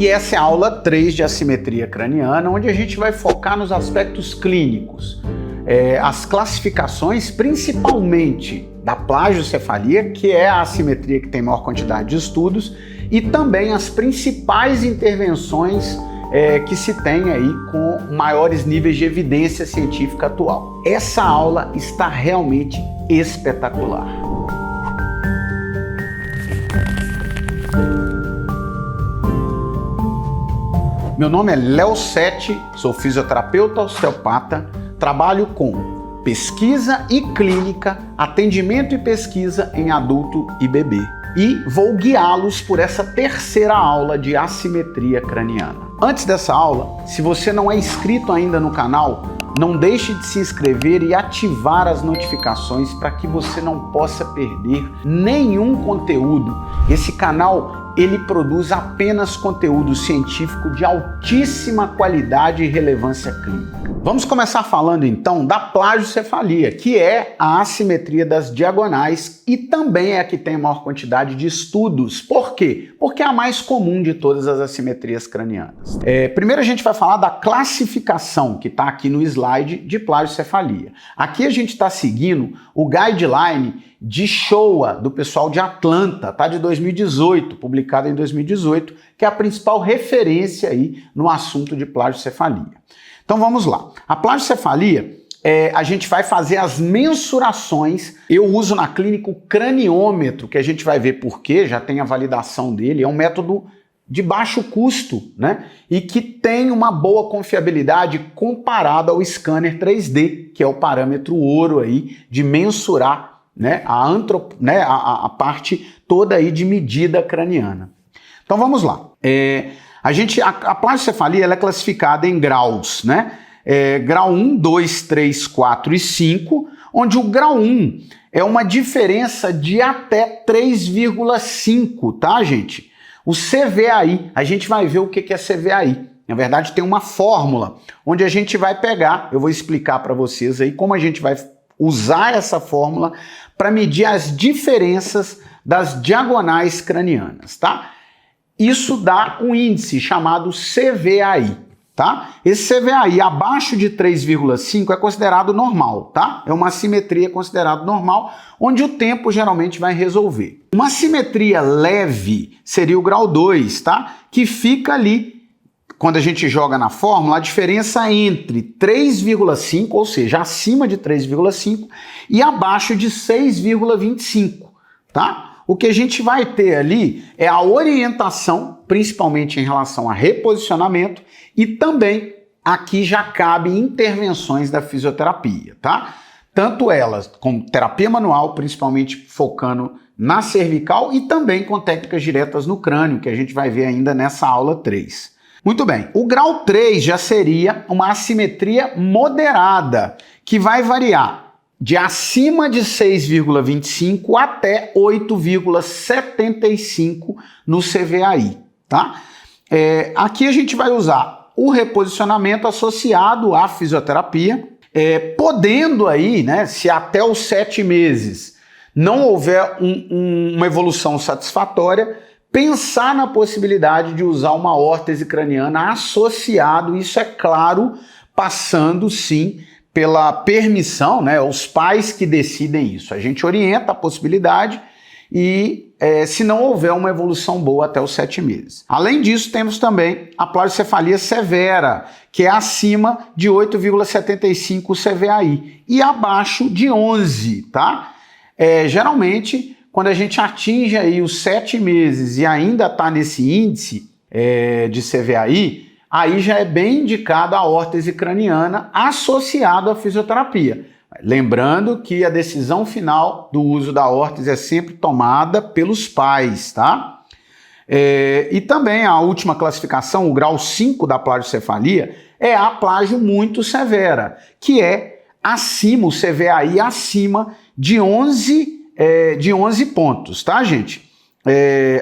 E essa é a aula 3 de assimetria craniana, onde a gente vai focar nos aspectos clínicos, as classificações principalmente da plagiocefalia, que é a assimetria que tem maior quantidade de estudos, e também as principais intervenções que se tem aí com maiores níveis de evidência científica atual. Essa aula está realmente espetacular. Meu nome é Léo Setti, sou fisioterapeuta osteopata, trabalho com pesquisa e clínica, atendimento e pesquisa em adulto e bebê. E vou guiá-los por essa terceira aula de assimetria craniana. Antes dessa aula, se você não é inscrito ainda no canal, não deixe de se inscrever e ativar as notificações para que você não possa perder nenhum conteúdo. Esse canal ele produz apenas conteúdo científico de altíssima qualidade e relevância clínica. Vamos começar falando então da plagiocefalia, que é a assimetria das diagonais e também é a que tem a maior quantidade de estudos. Por quê? Porque é a mais comum de todas as assimetrias cranianas. Primeiro a gente vai falar da classificação que está aqui no slide de plagiocefalia. Aqui a gente está seguindo o guideline de Showa, do pessoal de Atlanta, tá? De 2018, publicado em 2018, que é a principal referência aí no assunto de plagiocefalia. Então vamos lá. A plagiocefalia, a gente vai fazer as mensurações. Eu uso na clínica o craniômetro, que a gente vai ver por quê, já tem a validação dele, é um método de baixo custo, né? E que tem uma boa confiabilidade comparada ao scanner 3D, que é o parâmetro ouro aí de mensurar, né, a parte toda aí de medida craniana. Então vamos lá. A plagiocefalia ela é classificada em graus, né? Grau 1, 2, 3, 4 e 5, onde o grau 1 é uma diferença de até 3,5, tá, gente? O CVAI, a gente vai ver o que é CVAI. Na verdade, tem uma fórmula onde a gente vai pegar, eu vou explicar para vocês aí como a gente vai usar essa fórmula para medir as diferenças das diagonais cranianas, tá? Isso dá um índice chamado CVAI, tá? Esse CVAI abaixo de 3,5 é considerado normal, tá? É uma assimetria considerada normal, onde o tempo geralmente vai resolver. Uma assimetria leve seria o grau 2, tá? Que fica ali, quando a gente joga na fórmula, a diferença entre 3,5, ou seja, acima de 3,5 e abaixo de 6,25, tá? O que a gente vai ter ali é a orientação, principalmente em relação a reposicionamento, e também aqui já cabe intervenções da fisioterapia, tá? Tanto elas como terapia manual, principalmente focando na cervical, e também com técnicas diretas no crânio, que a gente vai ver ainda nessa aula 3. Muito bem, o grau 3 já seria uma assimetria moderada, que vai variar de acima de 6,25 até 8,75 no CVAI, tá? Aqui a gente vai usar o reposicionamento associado à fisioterapia, podendo aí, né, se até os 7 meses não houver uma evolução satisfatória, pensar na possibilidade de usar uma órtese craniana associado, isso é claro, passando sim pela permissão, né, os pais que decidem isso. A gente orienta a possibilidade e se não houver uma evolução boa até os 7 meses. Além disso, temos também a plagiocefalia severa, que é acima de 8,75 CVAI e abaixo de 11, tá? Geralmente, quando a gente atinge aí os 7 meses e ainda está nesse índice de CVAI, aí já é bem indicado a órtese craniana associado à fisioterapia. Lembrando que a decisão final do uso da órtese é sempre tomada pelos pais, tá? E também a última classificação, o grau 5 da plagiocefalia, é a plágio muito severa, que é acima, o CVAI acima de 11 pontos, tá, gente?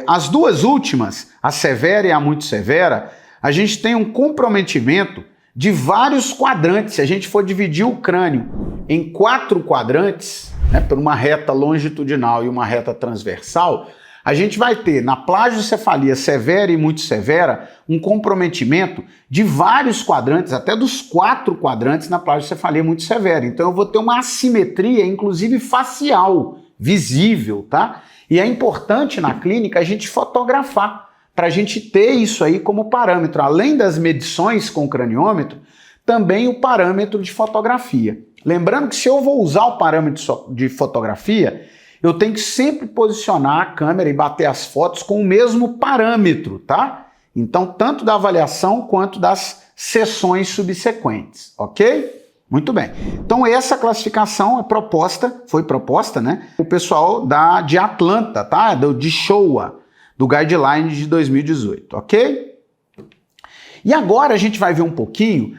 As duas últimas, a severa e a muito severa, a gente tem um comprometimento de vários quadrantes. Se a gente for dividir o crânio em 4 quadrantes, né, por uma reta longitudinal e uma reta transversal, A gente vai ter na plagiocefalia severa e muito severa um comprometimento de vários quadrantes, até dos 4 quadrantes na plagiocefalia muito severa. Então eu vou ter uma assimetria, inclusive facial, visível, tá? E é importante na clínica a gente fotografar, para a gente ter isso aí como parâmetro. Além das medições com o craniômetro, também o parâmetro de fotografia. Lembrando que se eu vou usar o parâmetro de fotografia, eu tenho que sempre posicionar a câmera e bater as fotos com o mesmo parâmetro, tá? Então, tanto da avaliação quanto das sessões subsequentes, ok? Muito bem. Então, essa classificação foi proposta, né? O pessoal de Atlanta, tá? De Showa, do Guideline de 2018, ok? E agora a gente vai ver um pouquinho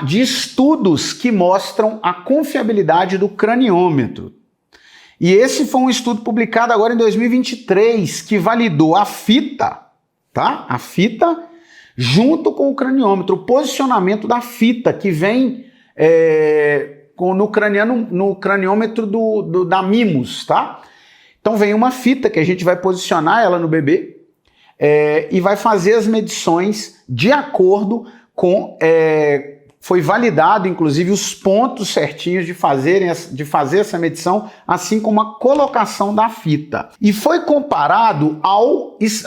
de estudos que mostram a confiabilidade do craniômetro. E esse foi um estudo publicado agora em 2023, que validou a fita, tá? A fita junto com o craniômetro, o posicionamento da fita que vem no craniômetro da Mimos, tá? Então vem uma fita que a gente vai posicionar ela no bebê e vai fazer as medições de acordo com... foi validado, inclusive, os pontos certinhos de fazer essa medição, assim como a colocação da fita. E foi comparado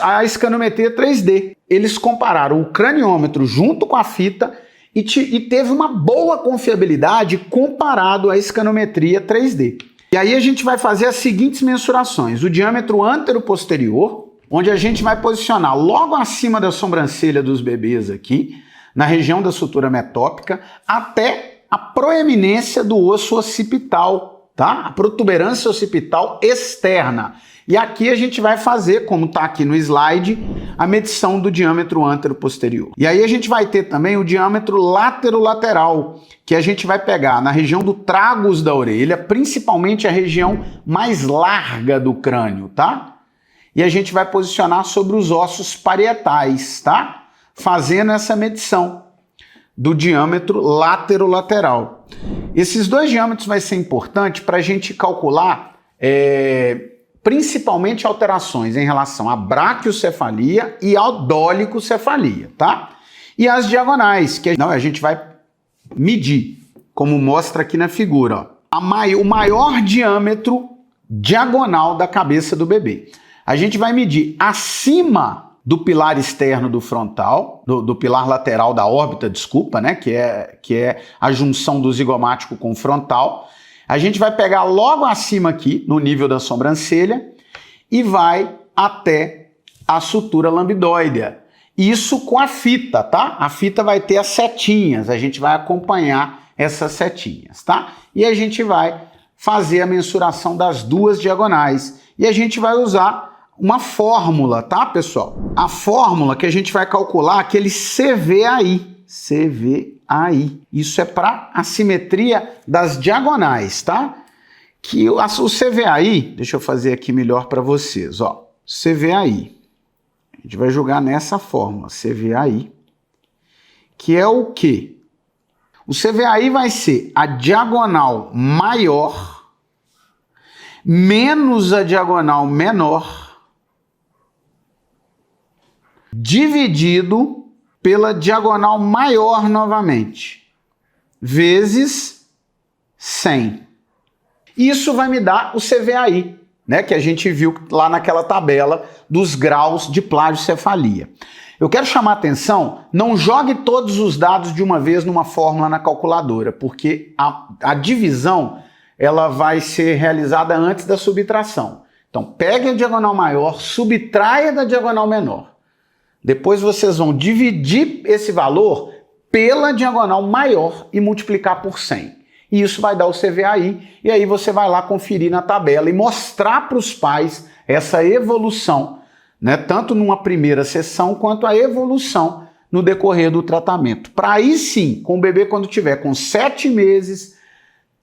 à escanometria 3D. Eles compararam o craniômetro junto com a fita e teve uma boa confiabilidade comparado à escanometria 3D. E aí a gente vai fazer as seguintes mensurações. O diâmetro antero-posterior, onde a gente vai posicionar logo acima da sobrancelha dos bebês aqui, na região da sutura metópica, até a proeminência do osso occipital, tá? A protuberância occipital externa. E aqui a gente vai fazer, como está aqui no slide, a medição do diâmetro antero-posterior. E aí a gente vai ter também o diâmetro látero-lateral, que a gente vai pegar na região do tragus da orelha, principalmente a região mais larga do crânio, tá? E a gente vai posicionar sobre os ossos parietais, tá? Fazendo essa medição do diâmetro látero-lateral. Esses 2 diâmetros vai ser importante para a gente calcular principalmente alterações em relação à braquiocefalia e ao dólicocefalia, tá? E as diagonais, que a gente vai medir, como mostra aqui na figura, ó. O maior diâmetro diagonal da cabeça do bebê. A gente vai medir acima do pilar externo do frontal, do pilar lateral da órbita, desculpa, né? Que é a junção do zigomático com o frontal. A gente vai pegar logo acima aqui, no nível da sobrancelha, e vai até a sutura lambdoidea. Isso com a fita, tá? A fita vai ter as setinhas, a gente vai acompanhar essas setinhas, tá? E a gente vai fazer a mensuração das 2 diagonais. E a gente vai usar uma fórmula, tá, pessoal? A fórmula que a gente vai calcular aquele CVAI. CVAI. Isso é para a simetria das diagonais, tá? Que o CVAI, deixa eu fazer aqui melhor para vocês, ó. CVAI. A gente vai jogar nessa fórmula, CVAI, que é o quê? O CVAI vai ser a diagonal maior menos a diagonal menor dividido pela diagonal maior novamente, vezes 100. Isso vai me dar o CVAI, né, que a gente viu lá naquela tabela dos graus de plagiocefalia. Eu quero chamar a atenção, não jogue todos os dados de uma vez numa fórmula na calculadora, porque a divisão ela vai ser realizada antes da subtração. Então, pegue a diagonal maior, subtraia da diagonal menor. Depois vocês vão dividir esse valor pela diagonal maior e multiplicar por 100. E isso vai dar o CVAI, e aí você vai lá conferir na tabela e mostrar para os pais essa evolução, né, tanto numa primeira sessão quanto a evolução no decorrer do tratamento. Para aí sim, com o bebê quando tiver com 7 meses,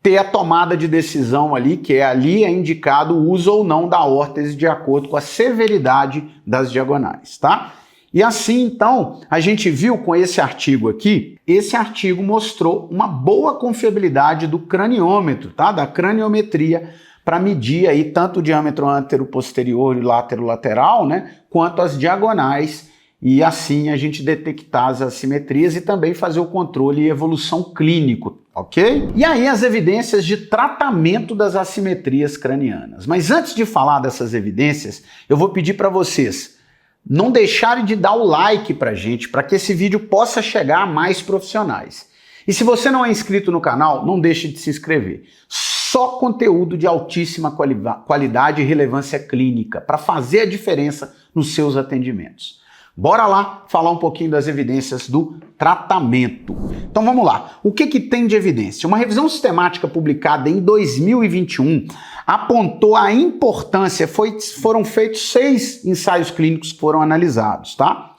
ter a tomada de decisão ali, que ali é indicado o uso ou não da órtese de acordo com a severidade das diagonais, tá? E assim, então, a gente viu com esse artigo aqui, esse artigo mostrou uma boa confiabilidade do craniômetro, tá? Da craniometria para medir aí tanto o diâmetro antero-posterior e látero-lateral, né, quanto as diagonais, e assim a gente detectar as assimetrias e também fazer o controle e evolução clínico, ok? E aí as evidências de tratamento das assimetrias cranianas. Mas antes de falar dessas evidências, eu vou pedir para vocês não deixarem de dar o like pra gente, para que esse vídeo possa chegar a mais profissionais. E se você não é inscrito no canal, não deixe de se inscrever. Só conteúdo de altíssima qualidade e relevância clínica para fazer a diferença nos seus atendimentos. Bora lá falar um pouquinho das evidências do tratamento. Então vamos lá. O que tem de evidência? Uma revisão sistemática publicada em 2021 apontou a importância, foram feitos 6 ensaios clínicos que foram analisados, tá?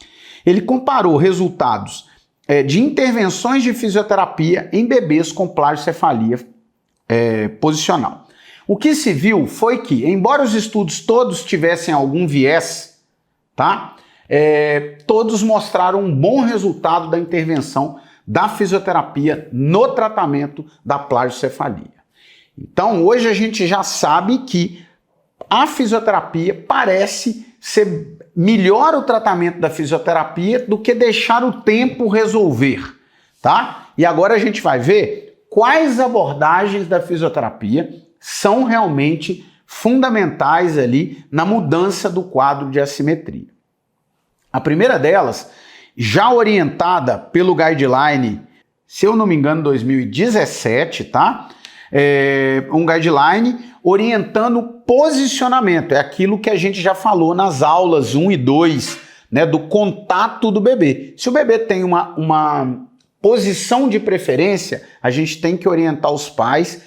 Ele comparou resultados de intervenções de fisioterapia em bebês com plagiocefalia posicional. O que se viu foi que, embora os estudos todos tivessem algum viés, tá? Todos mostraram um bom resultado da intervenção da fisioterapia no tratamento da plagiocefalia. Então, hoje a gente já sabe que a fisioterapia parece ser melhor o tratamento da fisioterapia do que deixar o tempo resolver, tá? E agora a gente vai ver quais abordagens da fisioterapia são realmente fundamentais ali na mudança do quadro de assimetria. A primeira delas, já orientada pelo guideline, se eu não me engano, 2017, tá? Um guideline orientando posicionamento, é aquilo que a gente já falou nas aulas 1 e 2, né, do contato do bebê. Se o bebê tem uma posição de preferência, a gente tem que orientar os pais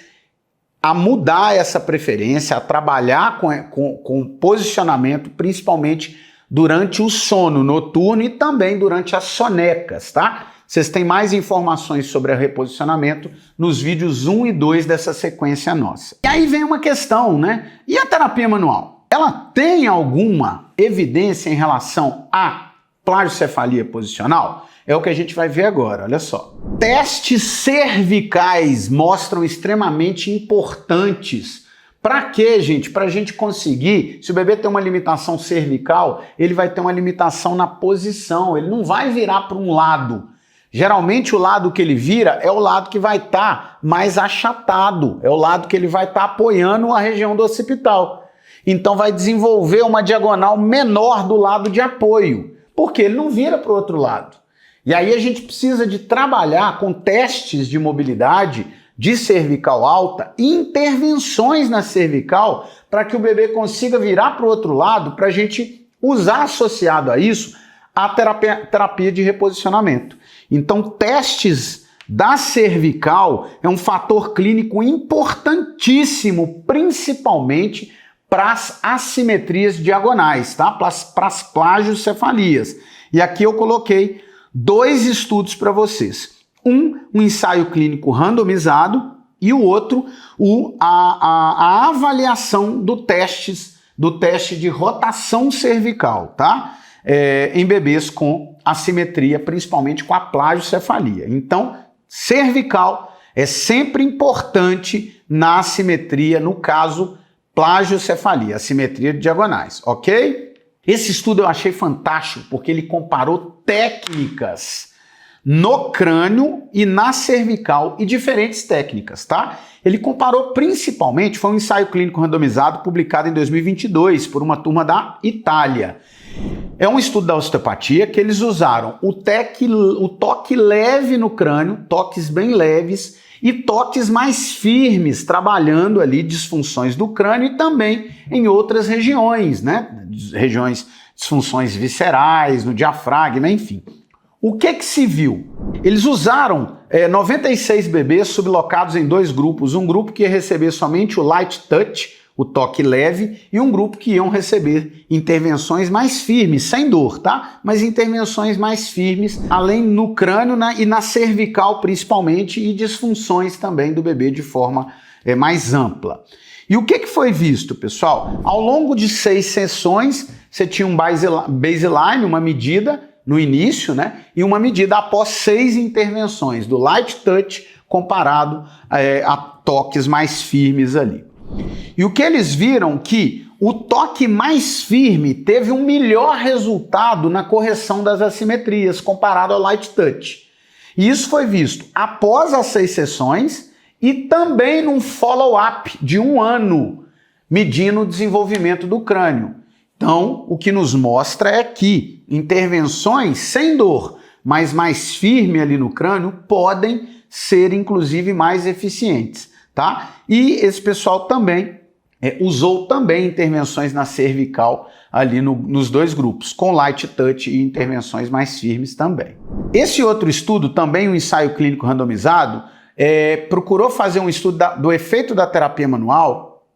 a mudar essa preferência, a trabalhar com posicionamento, principalmente durante o sono noturno e também durante as sonecas, tá? Vocês têm mais informações sobre o reposicionamento nos vídeos 1 e 2 dessa sequência nossa. E aí vem uma questão, né? E a terapia manual? Ela tem alguma evidência em relação à plagiocefalia posicional? É o que a gente vai ver agora, olha só. Testes cervicais mostram extremamente importantes. Para quê, gente? Para a gente conseguir, se o bebê tem uma limitação cervical, ele vai ter uma limitação na posição, ele não vai virar para um lado. Geralmente o lado que ele vira é o lado que vai estar mais achatado, é o lado que ele vai estar apoiando a região do occipital. Então vai desenvolver uma diagonal menor do lado de apoio, porque ele não vira para o outro lado. E aí a gente precisa de trabalhar com testes de mobilidade de cervical alta e intervenções na cervical para que o bebê consiga virar para o outro lado, para a gente usar associado a isso a terapia de reposicionamento. Então, testes da cervical é um fator clínico importantíssimo, principalmente para as assimetrias diagonais, tá? Para as plagiocefalias. E aqui eu coloquei 2 estudos para vocês. Um ensaio clínico randomizado e o outro, a avaliação do teste de rotação cervical, tá? Em bebês com assimetria, principalmente com a plagiocefalia. Então, cervical é sempre importante na assimetria, no caso, plagiocefalia, assimetria de diagonais, ok? Esse estudo eu achei fantástico porque ele comparou técnicas no crânio e na cervical e diferentes técnicas, tá? Ele comparou principalmente, foi um ensaio clínico randomizado publicado em 2022 por uma turma da Itália. É um estudo da osteopatia que eles usaram o toque leve no crânio, toques bem leves e toques mais firmes, trabalhando ali disfunções do crânio e também em outras regiões, né? Disfunções viscerais, no diafragma, enfim. O que se viu? Eles usaram 96 bebês sublocados em 2 grupos, um grupo que ia receber somente o light touch, o toque leve, e um grupo que iam receber intervenções mais firmes, sem dor, tá? Mas intervenções mais firmes, além no crânio e na cervical principalmente, e disfunções também do bebê de forma mais ampla. E o que foi visto, pessoal? Ao longo de 6 sessões, você tinha um baseline, uma medida no início, né? E uma medida após 6 intervenções do light touch comparado a toques mais firmes ali. E o que eles viram que o toque mais firme teve um melhor resultado na correção das assimetrias comparado ao light touch. E isso foi visto após as 6 sessões e também num follow-up de 1 ano, medindo o desenvolvimento do crânio. Então, o que nos mostra é que intervenções sem dor, mas mais firme ali no crânio, podem ser inclusive mais eficientes, tá? E esse pessoal também usou também intervenções na cervical ali nos 2 grupos, com light touch e intervenções mais firmes também. Esse outro estudo, também um ensaio clínico randomizado, procurou fazer um estudo do efeito da terapia manual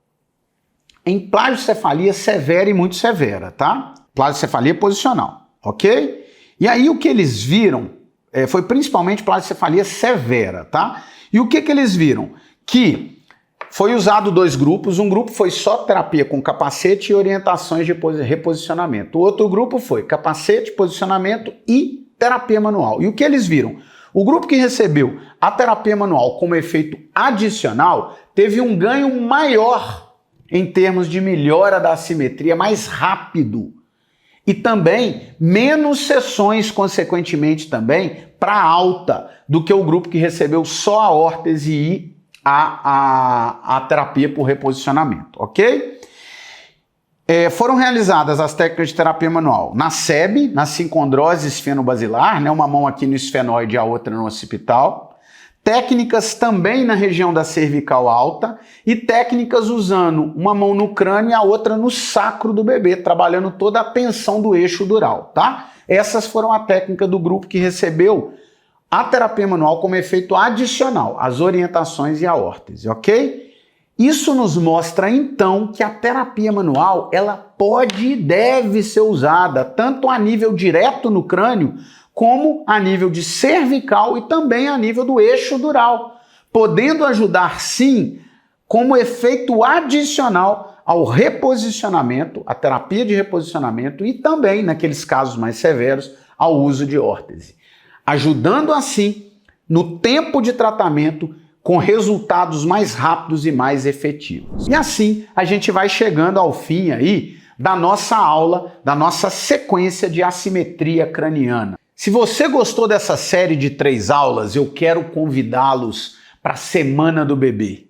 em plagiocefalia severa e muito severa, tá? Plagiocefalia posicional, ok? E aí o que eles viram foi principalmente plagiocefalia severa, tá? E o que eles viram? Que foi usado 2 grupos, um grupo foi só terapia com capacete e orientações de reposicionamento. O outro grupo foi capacete, posicionamento e terapia manual. E o que eles viram? O grupo que recebeu a terapia manual como efeito adicional teve um ganho maior em termos de melhora da assimetria, mais rápido. E também menos sessões, consequentemente, também para alta do que o grupo que recebeu só a órtese e a terapia por reposicionamento, ok? Foram realizadas as técnicas de terapia manual na SEB, na sincondrose esfenobasilar, né, uma mão aqui no esfenoide e a outra no occipital, técnicas também na região da cervical alta e técnicas usando uma mão no crânio e a outra no sacro do bebê, trabalhando toda a tensão do eixo dural, tá? Essas foram a técnica do grupo que recebeu a terapia manual como efeito adicional, as orientações e a órtese, ok? Isso nos mostra, então, que a terapia manual, ela pode e deve ser usada tanto a nível direto no crânio, como a nível de cervical e também a nível do eixo dural, podendo ajudar, sim, como efeito adicional ao reposicionamento, a terapia de reposicionamento e também, naqueles casos mais severos, ao uso de órtese, ajudando assim no tempo de tratamento com resultados mais rápidos e mais efetivos. E assim a gente vai chegando ao fim aí da nossa aula, da nossa sequência de assimetria craniana. Se você gostou dessa série de 3 aulas, eu quero convidá-los para a Semana do Bebê.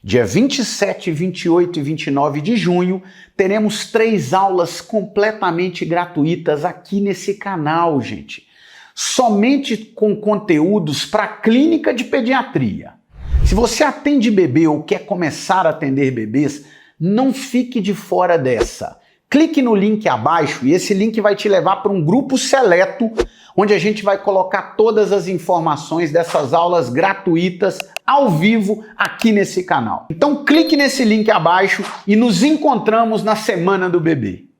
Dia 27, 28 e 29 de junho, teremos 3 aulas completamente gratuitas aqui nesse canal, gente. Somente com conteúdos para a clínica de pediatria. Se você atende bebê ou quer começar a atender bebês, não fique de fora dessa. Clique no link abaixo e esse link vai te levar para um grupo seleto, onde a gente vai colocar todas as informações dessas aulas gratuitas ao vivo aqui nesse canal. Então clique nesse link abaixo e nos encontramos na Semana do Bebê.